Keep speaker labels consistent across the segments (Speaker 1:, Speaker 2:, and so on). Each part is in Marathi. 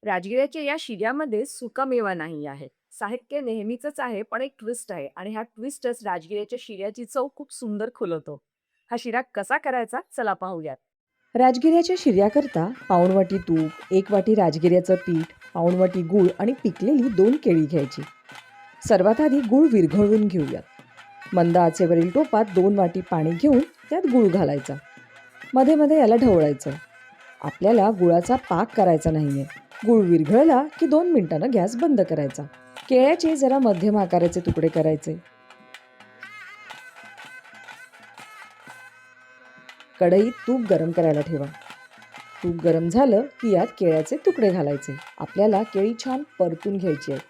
Speaker 1: राजगिऱ्याच्या या शिऱ्यामध्ये सुकामेवा नाही आहे. साहित्य नेहमीचंच आहे, पण एक ट्विस्ट आहे आणि हा ट्विस्टच राजगिऱ्याच्या शिऱ्याची चव खूप सुंदर खुलवतो. हा शिरा कसा करायचा? चला पाहूयात.
Speaker 2: राजगिऱ्याच्या शिर्याकरता पाऊण वाटी तूप, 1 वाटी राजगिऱ्याचं पीठ, पाऊण वाटी गूळ आणि पिकलेली 2 केळी घ्यायची. सर्वात आधी गूळ विरघळवून घेऊयात. मंद आचेवरील टोपात 2 वाटी पाणी घेऊन त्यात गूळ घालायचा. मध्ये मध्ये याला ढवळायचं. आपल्याला गुळाचा पाक करायचा नाहीये. गूळ विरघळला की 2 मिनिटांनं गॅस बंद करायचा. केळ्याचे जरा मध्यम आकाराचे तुकडे करायचे. कढईत तूप गरम करायला ठेवा. तूप गरम झालं की यात केळ्याचे तुकडे घालायचे. आपल्याला केळी छान परतून घ्यायची आहे.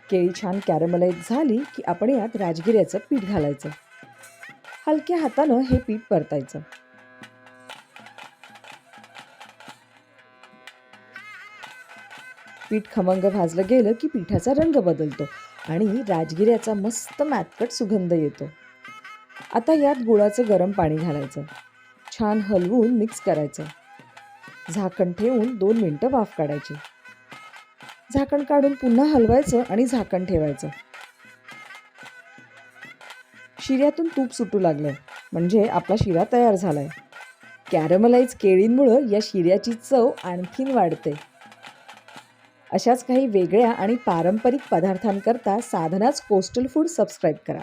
Speaker 2: केळी छान कॅरमलाइज झाली की आपण यात राजगिऱ्याचं पीठ घालायचं. हलक्या हातानं हे पीठ परतायचं. पीठ खमंग भाजलं गेलं की पिठाचा रंग बदलतो आणि राजगिऱ्याचा मस्त मॅतकट सुगंध येतो. आता यात गुळाचं गरम पाणी घालायचं. छान हलवून मिक्स करायचं. झाकण ठेवून 2 मिनिटं वाफ काढायची. झाकण काढून पुन्हा हलवायचं आणि झाकण ठेवायचं. शिऱ्यातून तूप सुटू लागलंय म्हणजे आपला शिरा तयार झालाय. कॅरमलाइज केळींमुळं या शिऱ्याची चव आणखीन वाढते. अशाच काही वेगळ्या आणि पारंपरिक पदार्थांकरता साधनाच कोस्टल फूड सबस्क्राईब करा.